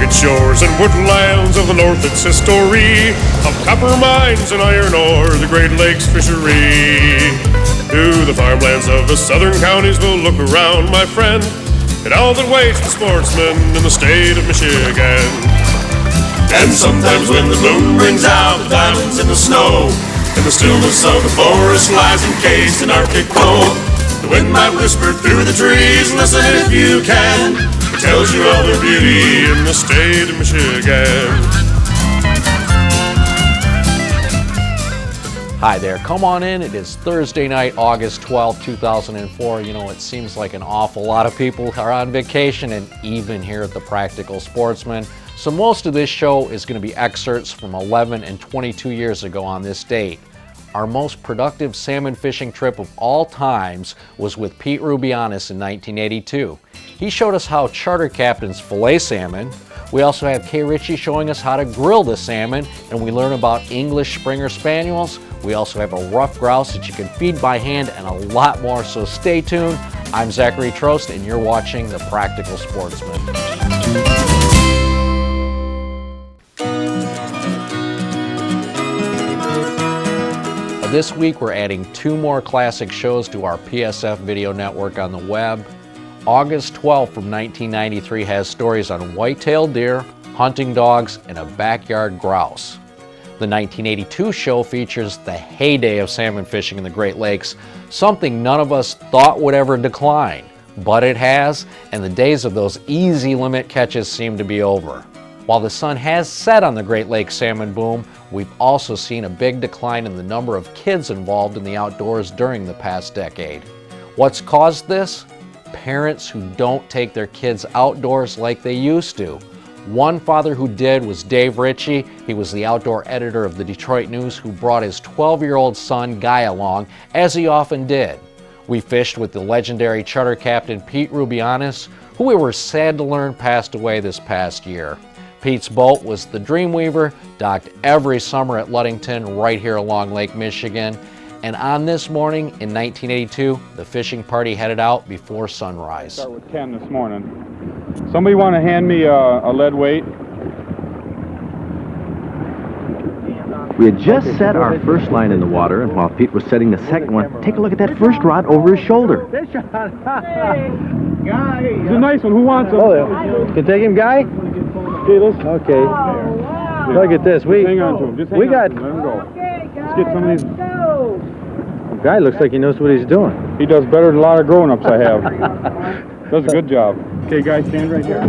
rugged shores and woodlands of the north, it's history of copper mines and iron ore, the Great Lakes fishery. To the farmlands of the southern counties we'll look around, my friend, at all that waits the sportsman in the state of Michigan. And sometimes when the moon brings out the diamonds in the snow, and the stillness of the forest lies encased in Arctic cold, the wind might whisper through the trees, listen if you can, it tells you of the beauty in the state of Michigan. Hi there, come on in. It is Thursday night, August 12, 2004. You know, it seems like an awful lot of people are on vacation, and even here at the Practical Sportsman. So most of this show is going to be excerpts from 11 and 22 years ago on this date. Our most productive salmon fishing trip of all times was with Pete Rubianis in 1982. He showed us how charter captains fillet salmon. We also have Richey showing us how to grill the salmon, and we learn about English Springer Spaniels. We also have a rough grouse that you can feed by hand and a lot more, so stay tuned. I'm Zachary Trost, and you're watching The Practical Sportsman. This week we're adding 2 more classic shows to our PSF video network on the web. August 12 from 1993 has stories on whitetail deer, hunting dogs, and a backyard grouse. The 1982 show features the heyday of salmon fishing in the Great Lakes, something none of us thought would ever decline, but it has, and the days of those easy limit catches seem to be over. While the sun has set on the Great Lakes salmon boom, we've also seen a big decline in the number of kids involved in the outdoors during the past decade. What's caused this? Parents who don't take their kids outdoors like they used to. One father who did was Dave Richey. He was the outdoor editor of the Detroit News who brought his 12-year-old son Guy along, as he often did. We fished with the legendary charter captain Pete Rubianis, who we were sad to learn passed away this past year. Pete's boat was the Dreamweaver, docked every summer at Ludington right here along Lake Michigan. And on this morning in 1982, the fishing party headed out before sunrise. Start with 10 this morning. Somebody want to hand me a lead weight? We had just set our first line in the water, and while Pete was setting the second one, take a look at that first rod over his shoulder. Hey, Guy! It's a nice one. Who wants him? Oh, yeah. Can take him, Guy? Okay, listen. Okay. Oh, wow. Look at this. Hang on to him. Just hang we on got. to him. Let him go. Okay, guys, Let's get some of these. The guy looks like he knows what he's doing. He does better than a lot of grown-ups I have. Does a good job. Okay, guys, stand right here.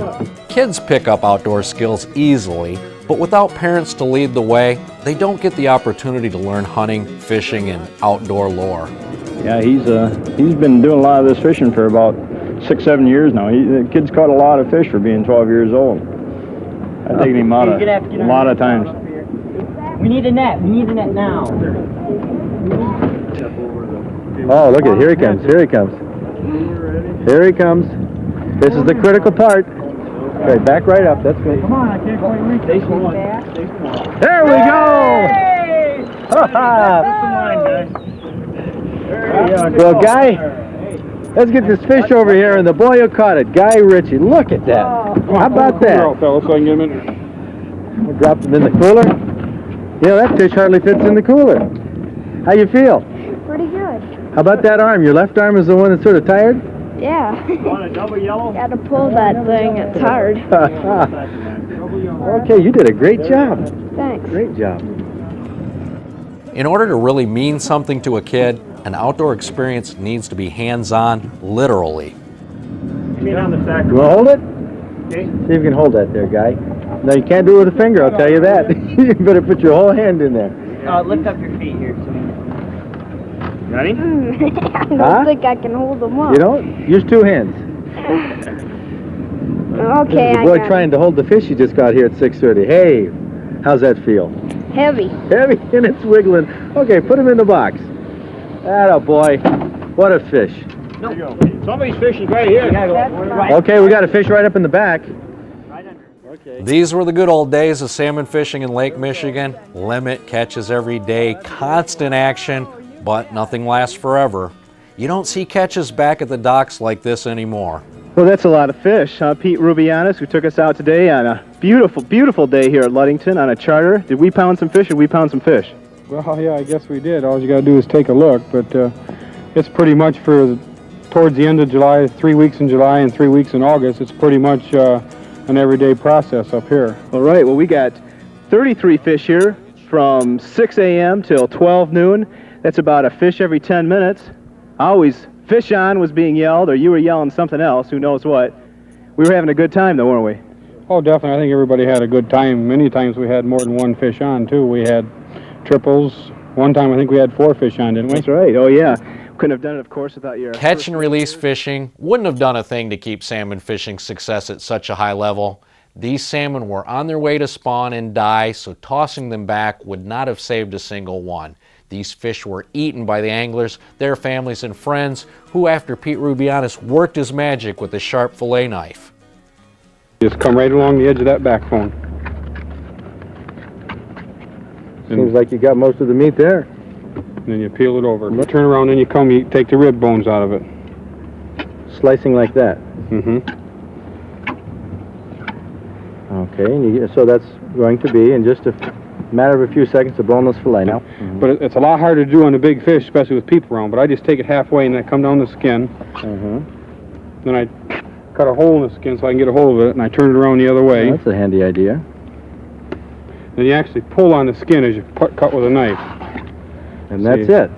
Kids pick up outdoor skills easily, but without parents to lead the way, they don't get the opportunity to learn hunting, fishing, and outdoor lore. Yeah, he's been doing a lot of this fishing for about 6-7 years now. The kid's caught a lot of fish for being 12 years old. I've taken him out a lot of times. We need a net. We need a net now. Oh, look at, here he comes, here he comes. Here he comes. This is the critical part. Okay, back right up, that's good. Come on, I can't quite reach this one. There we go! Well, Guy, let's get this fish over here, and the boy who caught it, Guy Richey. Look at that. How about that? Out, fellas, so I can get him in. We'll drop them in the cooler. You know, that fish hardly fits in the cooler. How you feel? Pretty good. How about that arm? Your left arm is the one that's sort of tired? Yeah. Want a double yellow? Got to pull that thing. It's hard. Okay, you did a great job. Thanks. Great job. In order to really mean something to a kid, an outdoor experience needs to be hands-on, literally. Give me down the sack. You want to hold it? Okay. See if you can hold that there, Guy. No, you can't do it with a finger, I'll tell you that. You better put your whole hand in there. Lift up your feet here. Ready? I don't think I can hold them up. You don't? Use 2 hands. Okay, The boy trying to hold the fish you just got here at 6:30. Hey, how's that feel? Heavy. Heavy and it's wiggling. Okay, put him in the box. Atta boy. What a fish. There you go. Somebody's fishing right here. Okay, we got a fish right up in the back. These were the good old days of salmon fishing in Lake Michigan. Limit catches every day, constant action, but nothing lasts forever. You don't see catches back at the docks like this anymore. Well, that's a lot of fish. Pete Rubianis, who took us out today on a beautiful, beautiful day here at Ludington on a charter. Did we pound some fish or we pound some fish? Well, yeah, I guess we did. All you got to do is take a look, but it's pretty much for towards the end of July, 3 weeks in July and 3 weeks in August. It's pretty much an everyday process up here. All right, well, we got 33 fish here from 6 a.m. till 12 noon. That's about a fish every 10 minutes. Always fish on was being yelled, or you were yelling something else, who knows what. We were having a good time, though, weren't we? Oh, definitely. I think everybody had a good time. Many times we had more than one fish on, too. We had triples. One time I think we had 4 fish on, didn't we? That's right. Oh, yeah. Couldn't have done it, of course, without your... Catch and release fishing wouldn't have done a thing to keep salmon fishing success at such a high level. These salmon were on their way to spawn and die, so tossing them back would not have saved a single one. These fish were eaten by the anglers, their families and friends, who after Pete Rubianis worked his magic with a sharp fillet knife. Just come right along the edge of that backbone. Seems like you got most of the meat there. And then you peel it over. You turn around and you come, you take the rib bones out of it. Slicing like that. Mm-hmm. Okay, and so that's going to be in just a matter of a few seconds, a boneless fillet now. Mm-hmm. But it's a lot harder to do on a big fish, especially with people around. But I just take it halfway and then I come down the skin. Mm-hmm. Then I cut a hole in the skin so I can get a hold of it, and I turn it around the other way. Well, that's a handy idea. Then you actually pull on the skin as you cut with a knife. And that's it.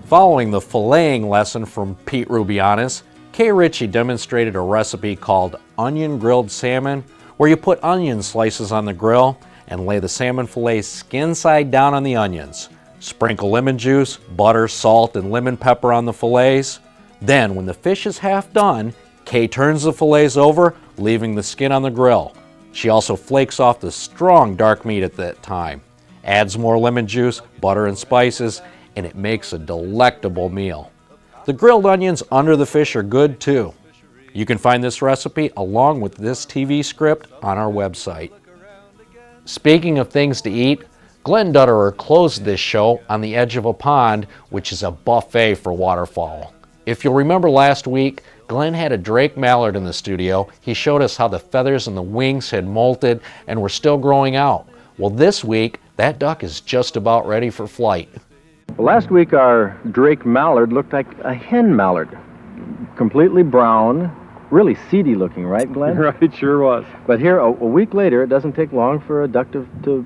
Following the filleting lesson from Pete Rubianis, Kay Richey demonstrated a recipe called onion grilled salmon, where you put onion slices on the grill and lay the salmon fillets skin side down on the onions. Sprinkle lemon juice, butter, salt, and lemon pepper on the fillets. Then, when the fish is half done, Kay turns the fillets over, leaving the skin on the grill. She also flakes off the strong dark meat at that time, adds more lemon juice, butter, and spices, and it makes a delectable meal. The grilled onions under the fish are good too. You can find this recipe along with this TV script on our website. Speaking of things to eat, Glenn Dutterer closed this show on the edge of a pond, which is a buffet for waterfowl. If you'll remember last week, Glenn had a Drake mallard in the studio. He showed us how the feathers and the wings had molted and were still growing out. Well, this week, that duck is just about ready for flight. Well, last week our Drake mallard looked like a hen mallard. Completely brown, really seedy looking, right, Glenn? Right, it sure was. But here, a week later, it doesn't take long for a duck to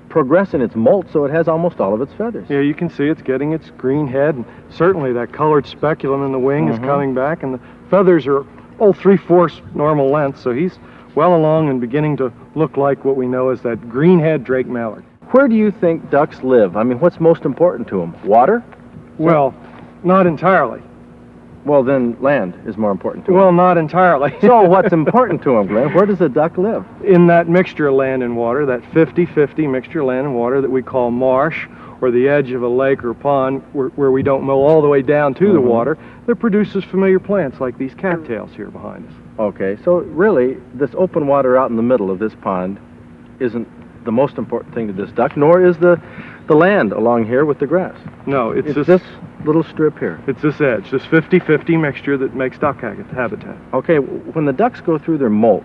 progress in its molt, so it has almost all of its feathers. Yeah, you can see it's getting its green head, and certainly that colored speculum in the wing is coming back, and the feathers are 3/4 normal length, so he's well along and beginning to look like what we know as that greenhead Drake mallard. Where do you think ducks live? I mean, what's most important to them? Water? Well, not entirely. Well, then land is more important to them. Well, not entirely. So what's important to them, Glenn? Where does a duck live? In that mixture of land and water, that 50-50 mixture of land and water that we call marsh, or the edge of a lake or pond where we don't mow all the way down to the water, that produces familiar plants like these cattails here behind us. Okay, so really, this open water out in the middle of this pond isn't the most important thing to this duck, nor is the land along here with the grass. No, it's this little strip here. It's this edge, this 50-50 mixture that makes duck habitat. Okay, when the ducks go through their molt,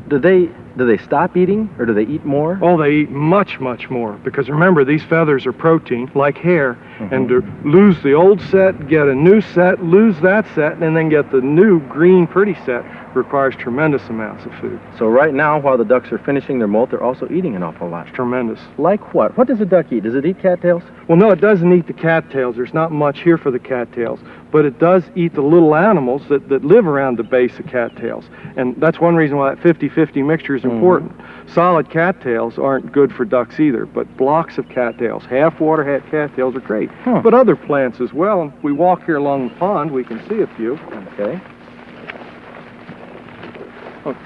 do they stop eating, or do they eat more? Oh, they eat much, much more, because remember, these feathers are protein, like hair, and to lose the old set, get a new set, lose that set, and then get the new green pretty set requires tremendous amounts of food. So right now, while the ducks are finishing their molt, they're also eating an awful lot. Tremendous. Like what? What does a duck eat? Does it eat cattails? Well, no, it doesn't eat the cattails. There's not much here for the cattails, but it does eat the little animals that live around the base of cattails. And that's one reason why that 50-50 mixture is important. Solid cattails aren't good for ducks either, but blocks of cattails, half-water cattails are great. But other plants as well. And if we walk here along the pond, we can see a few. Okay.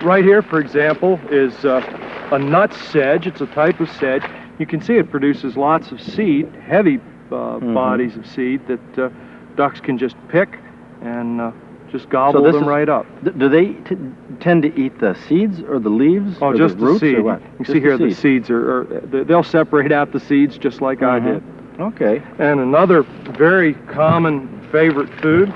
Right here, for example, is a nut sedge. It's a type of sedge. You can see it produces lots of seed, heavy bodies of seed that ducks can just pick and just gobble them right up. Do they tend to eat the seeds or the leaves? Oh, or just the roots, seed. or what? You see here the seeds they'll separate out the seeds just like I did. Okay. And another very common favorite food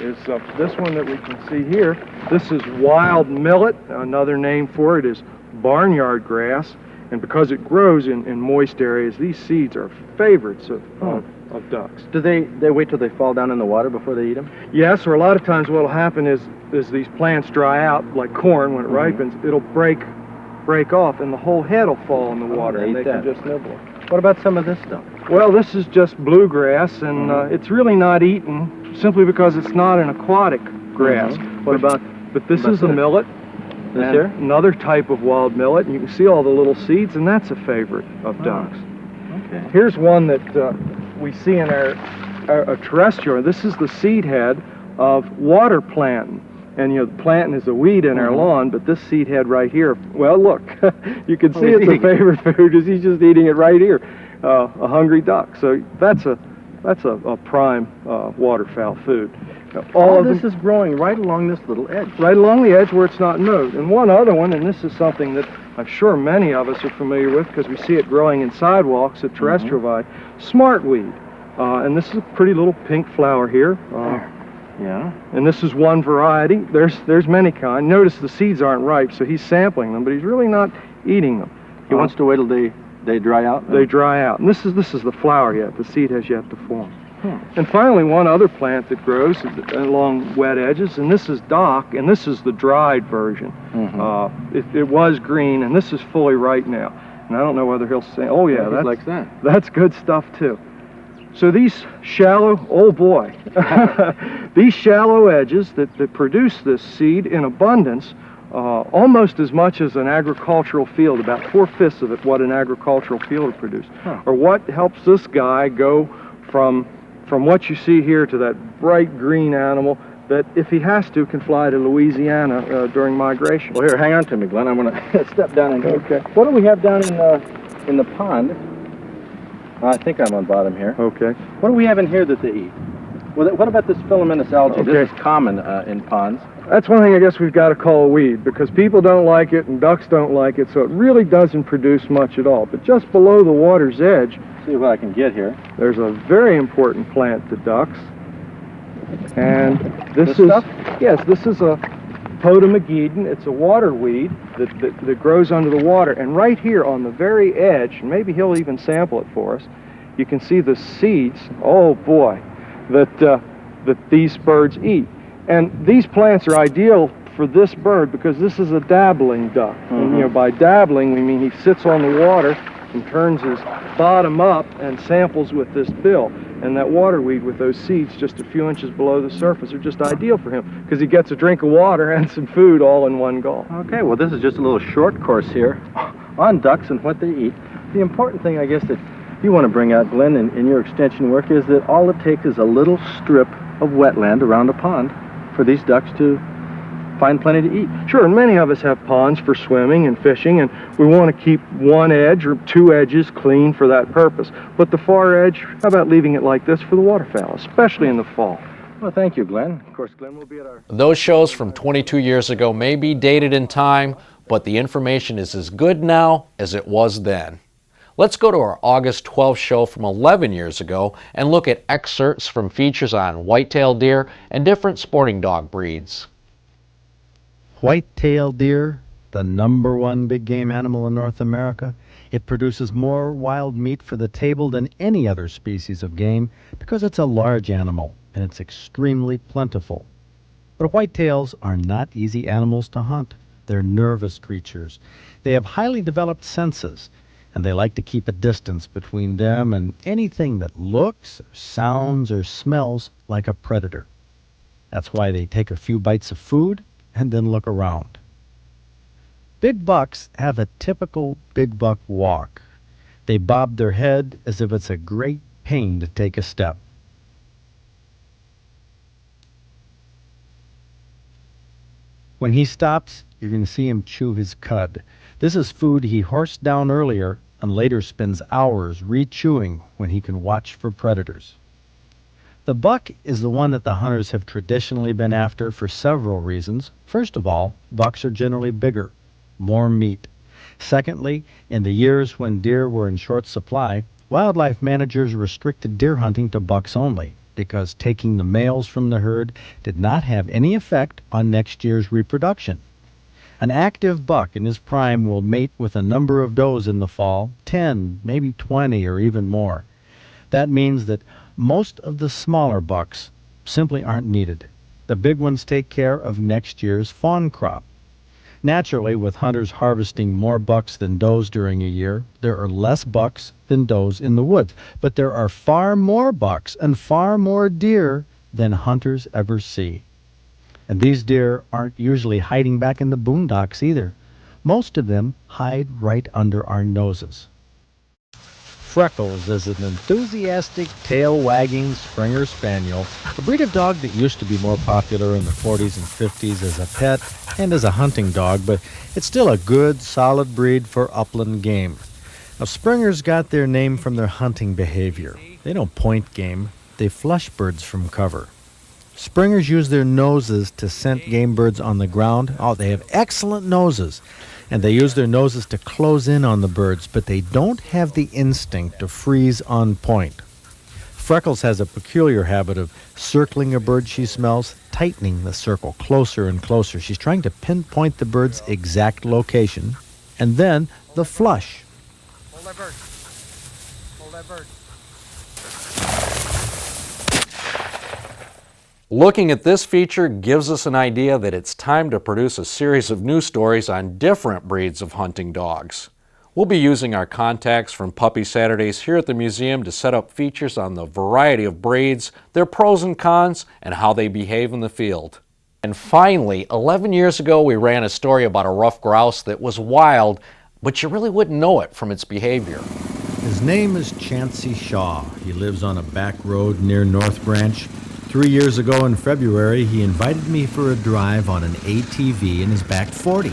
is this one that we can see here. This is wild millet. Another name for it is barnyard grass. And because it grows in moist areas, these seeds are favorites of ducks. Do they wait till they fall down in the water before they eat them? Yes, or a lot of times what will happen is these plants dry out, like corn, when it ripens, it'll break off and the whole head will fall in the water and they can just nibble it. What about some of this stuff? Well, this is just bluegrass, and it's really not eaten simply because it's not an aquatic grass. What about? But this is a millet. This here? Another type of wild millet, and you can see all the little seeds, and that's a favorite of ducks. Okay. Here's one that we see in our terrestrial. This is the seed head of water plantain. And you know, the plantain is a weed in our lawn, but this seed head right here, well, look, you can see it's a favorite food as he's just eating it right here, a hungry duck. So that's a prime waterfowl food. Now, all this is growing right along this little edge. Right along the edge where it's not mowed. And one other one, and this is something that I'm sure many of us are familiar with because we see it growing in sidewalks at terrestrial vide, smartweed. And this is a pretty little pink flower here. Yeah. And this is one variety. There's many kinds. Notice the seeds aren't ripe, so he's sampling them, but he's really not eating them. He wants to wait till they dry out? They dry out. And this is the flower yet. The seed has yet to form. And finally, one other plant that grows along wet edges, and this is dock, and this is the dried version. It was green, and this is fully ripe now. And I don't know whether he'll say, oh yeah, that's good stuff too. So these shallow, oh boy, these shallow edges that produce this seed in abundance, almost as much as an agricultural field, about 4/5 of it what an agricultural field would produce, or what helps this guy go from what you see here to that bright green animal that, if he has to, can fly to Louisiana during migration. Well, here, hang on to me, Glenn. I'm going to step down and go. Okay. What do we have down in the pond? I think I'm on bottom here. Okay. What do we have in here that they eat? What about this filamentous algae? Okay. This is common in ponds. That's one thing I guess we've got to call a weed, because people don't like it and ducks don't like it, so it really doesn't produce much at all. But just below the water's edge, see what I can get here. There's a very important plant to ducks. And this stuff? Yes, this is a potamogeddon. It's a water weed that grows under the water. And right here on the very edge, and maybe he'll even sample it for us, you can see the seeds, oh boy, that these birds eat. And these plants are ideal for this bird because this is a dabbling duck. And you know, by dabbling we mean he sits on the water and turns his bottom up and samples with this bill. And that waterweed with those seeds just a few inches below the surface are just ideal for him because he gets a drink of water and some food all in one gulp. Okay, well, this is just a little short course here on ducks and what they eat. The important thing, I guess, that you want to bring out, Glenn, in your extension work is that all it takes is a little strip of wetland around a pond for these ducks to find plenty to eat. Sure, and many of us have ponds for swimming and fishing, and we want to keep one edge or two edges clean for that purpose. But the far edge, how about leaving it like this for the waterfowl, especially in the fall? Well, thank you, Glenn. Of course, Glenn will be at our... Those shows from 22 years ago may be dated in time, but the information is as good now as it was then. Let's go to our August 12th show from 11 years ago and look at excerpts from features on whitetail deer and different sporting dog breeds. Whitetail deer, the #1 big game animal in North America. It produces more wild meat for the table than any other species of game because it's a large animal and it's extremely plentiful. But whitetails are not easy animals to hunt. They're nervous creatures. They have highly developed senses, and they like to keep a distance between them and anything that looks, or sounds, or smells like a predator. That's why they take a few bites of food and then look around. Big bucks have a typical big buck walk. They bob their head as if it's a great pain to take a step. When he stops, you're going to see him chew his cud. This is food he horsed down earlier and later spends hours re-chewing when he can watch for predators. The buck is the one that the hunters have traditionally been after for several reasons. First of all, bucks are generally bigger, more meat. Secondly, in the years when deer were in short supply, wildlife managers restricted deer hunting to bucks only. because taking the males from the herd did not have any effect on next year's reproduction. An active buck in his prime will mate with a number of does in the fall, 10, maybe 20, or even more. That means that most of the smaller bucks simply aren't needed. The big ones take care of next year's fawn crop. Naturally, with hunters harvesting more bucks than does during a year, there are less bucks than does in the woods. But there are far more bucks and far more deer than hunters ever see. And these deer aren't usually hiding back in the boondocks either. Most of them hide right under our noses. Freckles is an enthusiastic, tail-wagging Springer Spaniel, a breed of dog that used to be more popular in the 40s and 50s as a pet and as a hunting dog, but it's still a good, solid breed for upland game. Now, Springers got their name from their hunting behavior. They don't point game, they flush birds from cover. Springers use their noses to scent game birds on the ground. Oh, they have excellent noses. And they use their noses to close in on the birds, but they don't have the instinct to freeze on point. Freckles has a peculiar habit of circling a bird she smells, tightening the circle closer and closer. She's trying to pinpoint the bird's exact location, and then the flush. Hold that bird. Hold that bird. Looking at this feature gives us an idea that it's time to produce a series of news stories on different breeds of hunting dogs. We'll be using our contacts from Puppy Saturdays here at the museum to set up features on the variety of breeds, their pros and cons, and how they behave in the field. And finally, 11 years ago we ran a story about a rough grouse that was wild, but you really wouldn't know it from its behavior. His name is Chauncy Shaw. He lives on a back road near North Branch. 3 years ago in February, he invited me for a drive on an ATV in his back 40.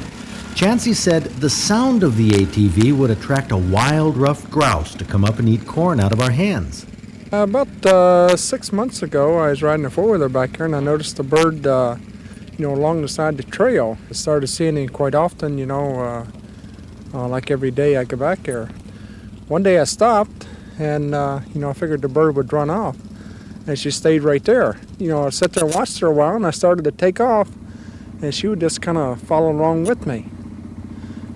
Chauncy said the sound of the ATV would attract a wild, rough grouse to come up and eat corn out of our hands. About 6 months ago, I was riding a four-wheeler back here, and I noticed a bird, along the side of the trail. I started seeing him quite often, like every day I go back here. One day I stopped, and, I figured the bird would run off. And she stayed right there. I sat there and watched her a while, and I started to take off, and she would just kind of follow along with me.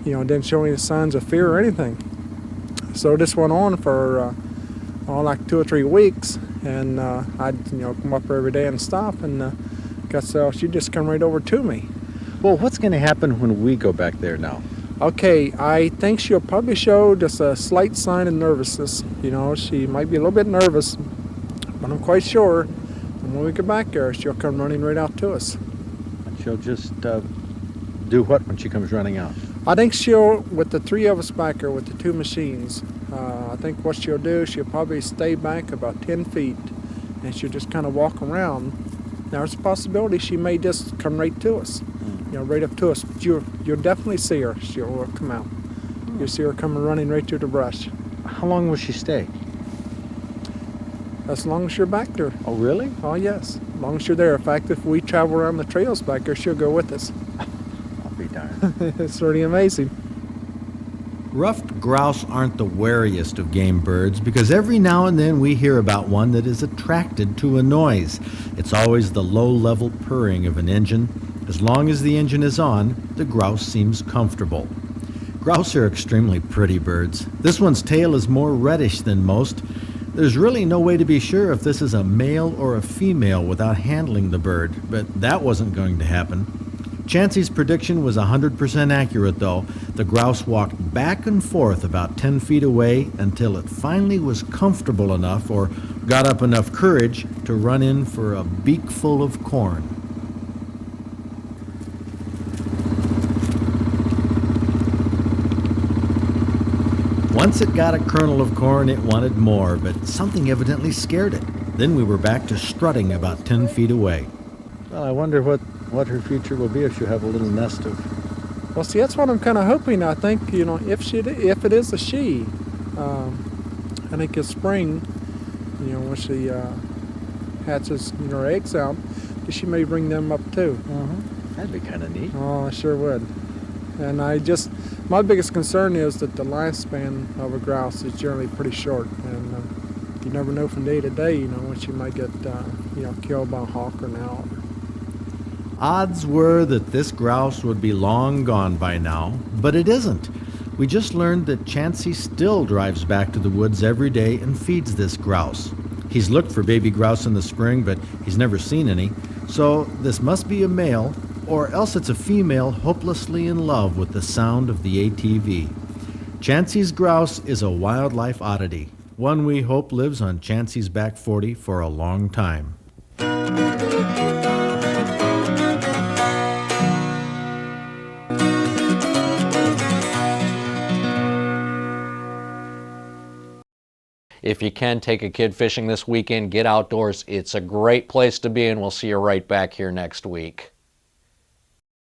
Didn't show any signs of fear or anything. So this went on for like 2 or 3 weeks, and I'd come up every day and stop, and she'd just come right over to me. Well, what's going to happen when we go back there now? Okay, I think she'll probably show just a slight sign of nervousness. She might be a little bit nervous, but I'm quite sure when we get back there, she'll come running right out to us. She'll just do what when she comes running out? I think she'll, with the 3 of us back there with the 2 machines, I think what she'll do, she'll probably stay back about 10 feet, and she'll just kind of walk around. Now, there's a possibility she may just come right to us, right up to us. But you'll definitely see her. She'll come out. You'll see her coming running right through the brush. How long will she stay? As long as you're back there. Oh, really? Oh, yes. As long as you're there. In fact, if we travel around the trails back there, she'll go with us. I'll be darned. It's pretty amazing. Ruffed grouse aren't the wariest of game birds because every now and then we hear about one that is attracted to a noise. It's always the low-level purring of an engine. As long as the engine is on, the grouse seems comfortable. Grouse are extremely pretty birds. This one's tail is more reddish than most. There's really no way to be sure if this is a male or a female without handling the bird, but that wasn't going to happen. Chauncy's prediction was 100% accurate, though. The grouse walked back and forth about 10 feet away until it finally was comfortable enough or got up enough courage to run in for a beakful of corn. Once it got a kernel of corn, it wanted more, but something evidently scared it. Then we were back to strutting about 10 feet away. Well, I wonder what her future will be if she'll have a little nest of... Well, see, that's what I'm kind of hoping. I think, if it is a she, I think this spring, when she hatches, her eggs out, she may bring them up too. That'd be kind of neat. Oh, I sure would. And my biggest concern is that the lifespan of a grouse is generally pretty short, and You never know from day to day, you know, when she might get, you know, killed by a hawk or an owl. Odds were that this grouse would be long gone by now, but it isn't. We just learned that Chauncy still drives back to the woods every day and feeds this grouse. He's looked for baby grouse in the spring, but he's never seen any, so this must be a male, or else it's a female hopelessly in love with the sound of the ATV. Chauncy's grouse is a wildlife oddity, one we hope lives on Chauncy's back 40 for a long time. If you can, take a kid fishing this weekend, get outdoors. It's a great place to be, and we'll see you right back here next week.